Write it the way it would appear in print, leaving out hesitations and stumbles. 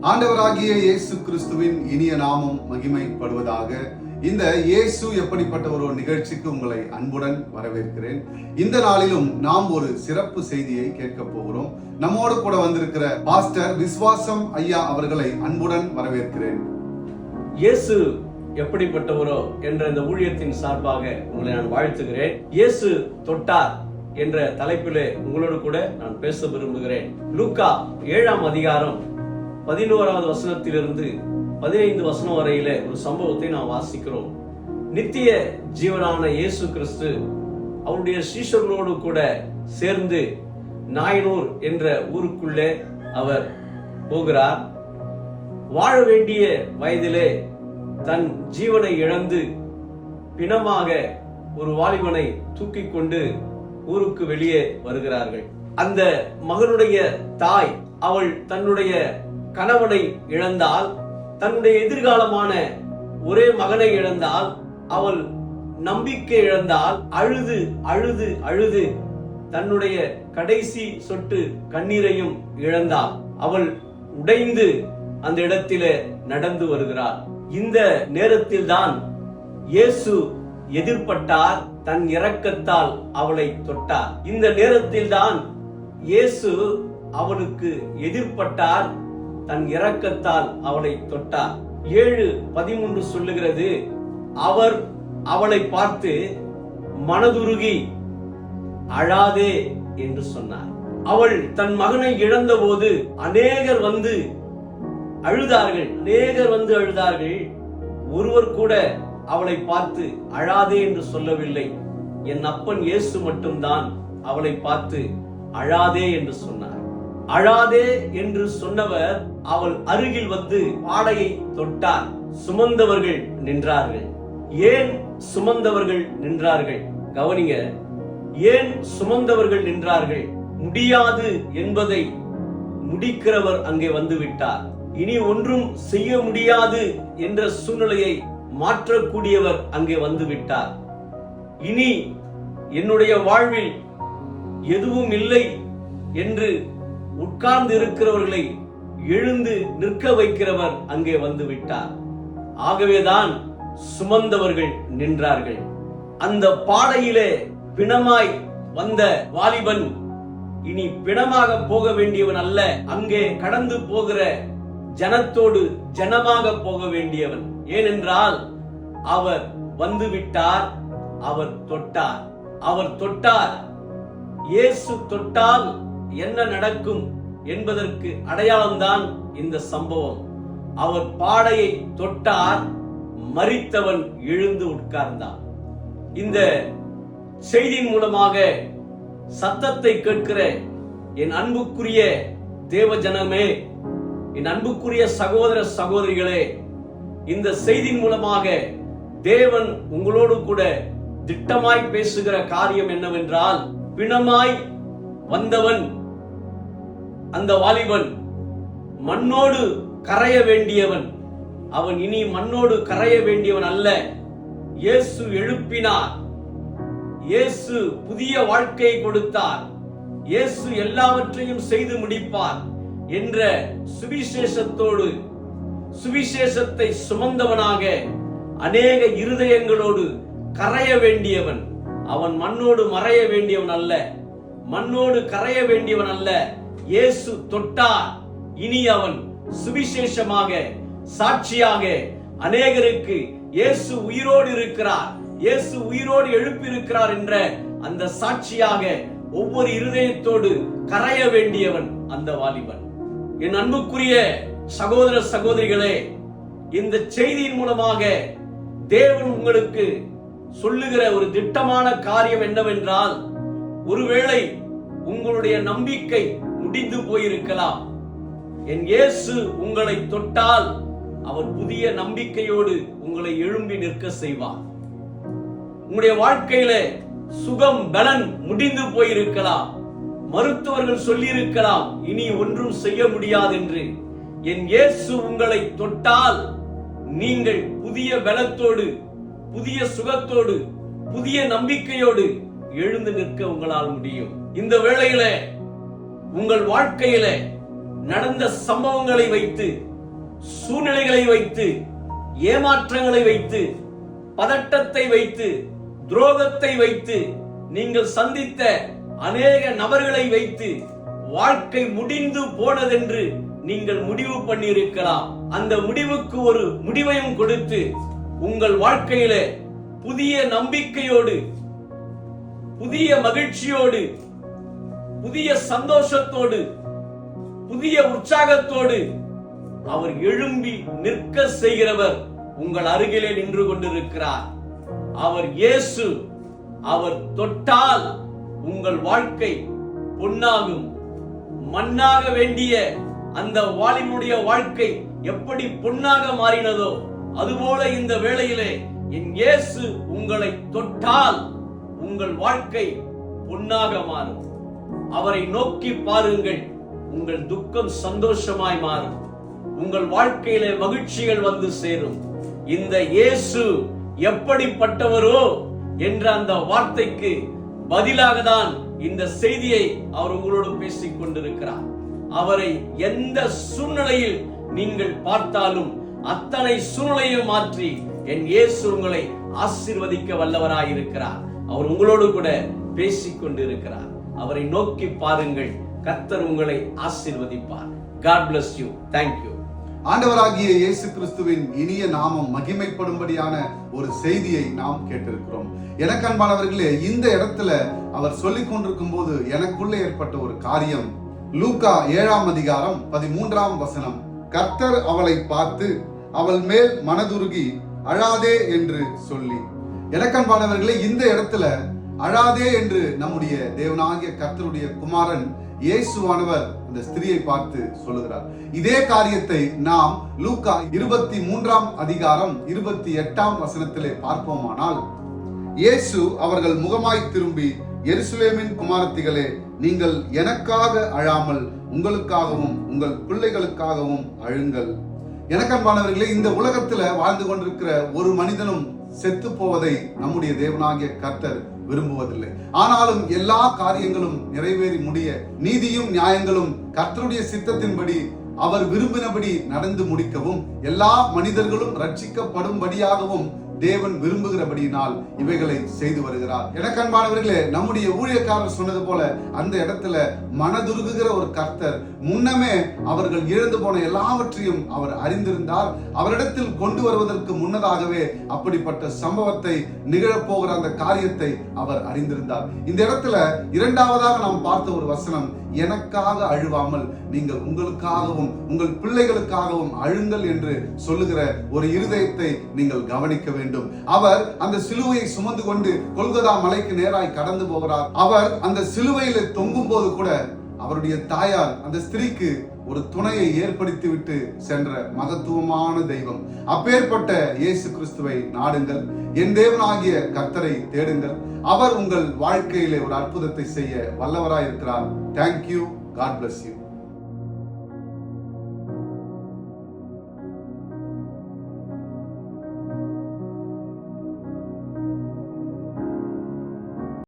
ஆண்டவராகிய இயேசு கிறிஸ்துவின் இனிய நாமம் மகிமைப்படுவதாக. இந்த இயேசு எப்படிப்பட்ட ஒரு நிகழ்ச்சிக்கு உங்களை அன்புடன் வரவேற்கிறேன். இந்த நாளிலும் நாம் ஒரு சிறப்பு செய்தியை கேட்க போகிறோம். நம்மோடு கூட வந்திருக்கிற பாஸ்டர் விஸ்வாசம் ஐயா அவர்களை அன்புடன் வரவேற்கிறேன். இயேசு எப்படிப்பட்டவரோ என்ற இந்த ஊழியத்தின் சார்பாக உங்களை நான் வாழ்த்துகிறேன். இயேசு தொட்டார் என்ற தலைப்பிலே உங்களோடு கூட நான் பேச விரும்புகிறேன். லூக்கா 7ஆம் அதிகாரம் 11வது வசனத்திலிருந்து 15 வசனம் வரையில ஒரு சம்பவத்தை நாம் வாசிக்கிறோம். நித்திய ஜீவனான இயேசு கிறிஸ்து அவருடைய சீஷர்களோடு கூட சேர்ந்து நாயனூர் என்ற ஊருக்குள்ளே அவர் போகிறார். வாழ வேண்டிய வயதிலே தன் ஜீவனை இழந்து பிணமாக ஒரு வாலிபனை தூக்கி கொண்டு ஊருக்கு வெளியே வருகிறார்கள். அந்த மகனுடைய தாய் அவள் தன்னுடைய கணவனை இழந்தால், தன்னுடைய எதிர்காலமான ஒரே மகனை இழந்தால், அவள் நம்பிக்கை இழந்தால், அழுது அழுது அழுது தன்னுடைய கடைசி சொட்டு கண்ணீரையும் இழந்தாள். அவள் உடைந்து அந்த இடத்திலே நடந்து வருகிறார். இந்த நேரத்தில் தான் இயேசு எதிர்பட்டார், தன் இரக்கத்தால் அவளை தொட்டார். இந்த நேரத்தில் தான் இயேசு அவளுக்கு எதிர்பட்டார், தன் இரக்கத்தால் அவளை தொட்டார். 7:13 சொல்லுகிறது, அவர் அவளை பார்த்து மனதுருகி அழாதே என்று சொன்னார். அவள் தன் மகனை இழந்த போது அநேகர் வந்து அழுதார்கள். ஒருவர் கூட அவளை பார்த்து அழாதே என்று சொல்லவில்லை. என் அப்பன் இயேசு மட்டும்தான் அவளை பார்த்து அழாதே என்று சொன்னார். அழாதே என்று சொன்னவர் அவள் அருகில் வந்து பாடையை தொட்டார். சுமந்தவர்கள் நின்றார்கள். ஏன் சுமந்தவர்கள் நின்றார்கள்? கவனிங்க, ஏன் சுமந்தவர்கள் நின்றார்கள்? முடியாது என்பதை முடிக்கிறவர் அங்கே வந்து விட்டார். இனி ஒன்றும் செய்ய முடியாது என்ற சூழ்நிலையை மாற்றக்கூடியவர் அங்கே வந்து விட்டார். இனி என்னுடைய வாழ்வில் எதுவும் இல்லை என்று உட்கார்ந்து இருக்கிறவர்களை எழுந்து நிற்க வைக்கிறவர் அங்கே வந்து விட்டார். ஆகவேதான் சுமந்தவர்கள் நின்றார்கள். அந்த பாடையிலே பிணமாய் வந்த வாலிபன் இனி பிணமாக போக வேண்டியவன் அல்ல, அங்கே கடந்து போகிற ஜனத்தோடு ஜனமாக போக வேண்டியவன். ஏனென்றால் அவர் வந்து விட்டார், அவர் தொட்டார். இயேசு தொட்டால் என்ன நடக்கும் என்பதற்கு அடையாளம்தான் இந்த சம்பவம். அவர் பாடையை தொட்டார், மரித்தவன் எழுந்து உட்கார்ந்தான். இந்த செய்தியின் மூலமாக சத்தத்தை கேட்கிற என் அன்புக்குரிய தேவ ஜனமே, என் அன்புக்குரிய சகோதர சகோதரிகளே, இந்த செய்தியின் மூலமாக தேவன் உங்களோடு கூட திட்டமாய் பேசுகிற காரியம் என்னவென்றால், பிணமாய் வந்தவன் அந்த வாலிபன் மண்ணோடு கரைய வேண்டியவன். அவன் இனி மண்ணோடு கரைய வேண்டியவன் அல்ல. இயேசு எழுப்பினார், இயேசு புதிய வாழ்க்கையை கொடுத்தார், இயேசு எல்லாவற்றையும் செய்து முடிப்பார் என்ற சுவிசேஷத்தோடு, சுவிசேஷத்தை சுமந்தவனாக அநேக இருதயங்களோடு கரைய வேண்டியவன். அவன் மண்ணோடு மறைய வேண்டியவன் அல்ல, மண்ணோடு கரைய வேண்டியவன் அல்ல. இயேசு தொட்டார், இனி அவன் சுவிசேஷமாக, சாட்சியாக அநேகருக்கு இயேசு உயிரோடு இருக்கிறார், இயேசு உயிரோடு எழுப்பியிருக்கிறார் என்ற அந்த சாட்சியாக ஒவ்வொரு இருதயத்தோடு கரைய வேண்டியவன் அந்த வாலிபன். என் அன்புக்குரிய சகோதர சகோதரிகளே, இந்த செய்தியின் மூலமாக தேவன் உங்களுக்கு சொல்லுகிற ஒரு திட்டமான காரியம் என்னவென்றால், ஒருவேளை உங்களுடைய நம்பிக்கை முடிந்து போயிருக்கலாம். என் இயேசு உங்களை தொட்டால் அவர் புதிய நம்பிக்கையோடு உங்களை எழும்பி நிற்க செய்வார். உங்களுடைய வாழ்க்கையில சுகம் பலன் முடிந்து போயிருக்கலாம். மருத்துவர்கள் சொல்லியிருக்கலாம் இனி ஒன்றும் செய்ய முடியாது என்று. என் இயேசு உங்களை தொட்டால் நீங்கள் புதிய பலத்தோடு, புதிய சுகத்தோடு, புதிய நம்பிக்கையோடு எழுந்து நிற்க உங்களால் முடியும். இந்த வேளையில உங்கள் வாழ்க்கையில நடந்த சம்பவங்களை வைத்து சூழ்நிலைகளை வைத்து, ஏமாற்றங்களை வைத்து, பதட்டத்தை வைத்து, துரோகத்தை வைத்து, நீங்கள் சந்தித்த அநேக நபர்களை வைத்து வாழ்க்கை முடிந்து போனதென்று நீங்கள் முடிவு பண்ணியிருக்கலாம். அந்த முடிவுக்கு ஒரு முடிவையும் கொடுத்து உங்கள் வாழ்க்கையில புதிய நம்பிக்கையோடு, புதிய மகிழ்ச்சியோடு, புதிய சந்தோஷத்தோடு, புதிய உற்சாகத்தோடு அவர் எழும்பி நிற்க செய்கிறவர் உங்கள் அருகிலே நின்று கொண்டிருக்கிறார். அவர் இயேசு. அவர் தொட்டால் உங்கள் வாழ்க்கை பொன்னாகும். மண்ணாக வேண்டிய அந்த வாலிபனுடைய வாழ்க்கை எப்படி பொன்னாக மாறினதோ அதுபோல இந்த வேளையிலே என் இயேசு உங்களை தொட்டால் உங்கள் வாழ்க்கை பொன்னாக மாறும். அவரை நோக்கி பாருங்கள், உங்கள் துக்கம் சந்தோஷமாய் மாறும். உங்கள் வாழ்க்கையிலே மகிழ்ச்சிகள் வந்து சேரும். இந்த இயேசு எப்படிப்பட்டவரோ என்ற அந்த வார்த்தைக்கு பதிலாக தான் இந்த செய்தியை அவர் உங்களோடு பேசிக் கொண்டிருக்கிறார். அவரை எந்த சூழ்நிலையில் நீங்கள் பார்த்தாலும் அத்தனை சூழ்நிலையை மாற்றி என் இயேசு உங்களை ஆசீர்வதிக்க வல்லவராயிருக்கிறார். அவர் உங்களோடு கூட பேசிக் கொண்டிருக்கிறார். அவரை நோக்கி பாருங்கள், கர்த்தர் உங்களை ஆசீர்வதிப்பார். God bless you. Thank you. ஆண்டவராகிய இயேசு கிறிஸ்துவின் இனிய நாமம் மகிமைப்படும்படியான ஒரு செய்தியை நாம் கேட்டிருக்கிறோம். எனக்கு அன்பானவர்களே, இந்த இடத்துல அவர் சொல்லிக் கொண்டிருக்கும் போது எனக்குள்ளே ஏற்பட்ட ஒரு காரியம், லூக்கா 7ஆம் அதிகாரம் 13ஆம் வசனம். கர்த்தர் அவளை பார்த்து அவள் மேல் மனதுருகி அழாதே என்று சொல்லி. எனக்கு அன்பானவர்களே, இந்த இடத்துல அழாதே என்று நம்முடைய தேவனாகிய கர்த்தருடைய குமாரன் இயேசுவானவர் அந்த ஸ்திரியை பார்த்து சொல்லுகிறார். இதே காரியத்தை நாம் லூக்கா 23ஆம் அதிகாரம் 28ஆம் வசனத்திலே பார்ப்போமானால், இயேசு அவர்கள் முகமாய் திரும்பி, எருசலேமின் குமாரத்திகளே, நீங்கள் எனக்காக அழாமல் உங்களுக்காகவும் உங்கள் பிள்ளைகளுக்காகவும் அழுங்கள். எனக்கு அன்பானவர்களே, இந்த உலகத்துல வாழ்ந்து கொண்டிருக்கிற ஒரு மனிதனும் செத்து போவதை நம்முடைய தேவனாகிய கர்த்தர் விரும்புவதில்லை. ஆனாலும் எல்லா காரியங்களும் நிறைவேறி முடிய, நீதியும் நியாயங்களும் கர்த்தருடைய சித்தத்தின்படி அவர் விரும்பினபடி நடந்து முடிக்கவும், எல்லா மனிதர்களும் ரட்சிக்கப்படும்படியாகவும் தேவன் விரும்புகிறபடியினால் இவைகளை செய்து வருகிறார். எனக்கு அன்பானவர்களே, நம்முடைய ஊழியக்காரர் சொன்னது போல அந்த இடத்துல மனதுருகுகிற ஒரு கர்த்தர் முன்னமே அவர்கள் இழந்து போன எல்லாவற்றையும் அவர் அறிந்திருந்தார். அவரிடத்தில் கொண்டு வருவதற்கு முன்னதாகவே அப்படிப்பட்ட சம்பவத்தை நிகழப்போகிற அந்த காரியத்தை அவர் அறிந்திருந்தார். இந்த இடத்துல இரண்டாவதாக நாம் பார்த்த ஒரு வசனம், எனக்காக அழுவாமல் நீங்கள் உங்களுக்காகவும் உங்கள் பிள்ளைகளுக்காகவும் அழுங்கள் என்று சொல்லுகிற ஒரு இருதயத்தை நீங்கள் கவனிக்க வேண்டும். அவர் அந்த சிலுவையை சுமந்து கொண்டு கொல்கதா மலைக்கு நேராய் கடந்து போகிறார். அவர் அந்த சிலுவையில தொங்கும் போது கூட அவருடைய தாயார் அந்த ஸ்திரீக்கு ஒரு துணையை ஏற்படுத்தி விட்டு சென்ற மகத்துவமான தெய்வம். அப்பேற்பட்ட இயேசு கிறிஸ்துவை நாடுங்கள், என் தேவனாகிய கர்த்தரை தேடுங்கள். அவர் உங்கள் வாழ்க்கையிலே ஒரு அற்புதத்தை செய்ய வல்லவராய் இருக்கிறார். Thank you. God bless you.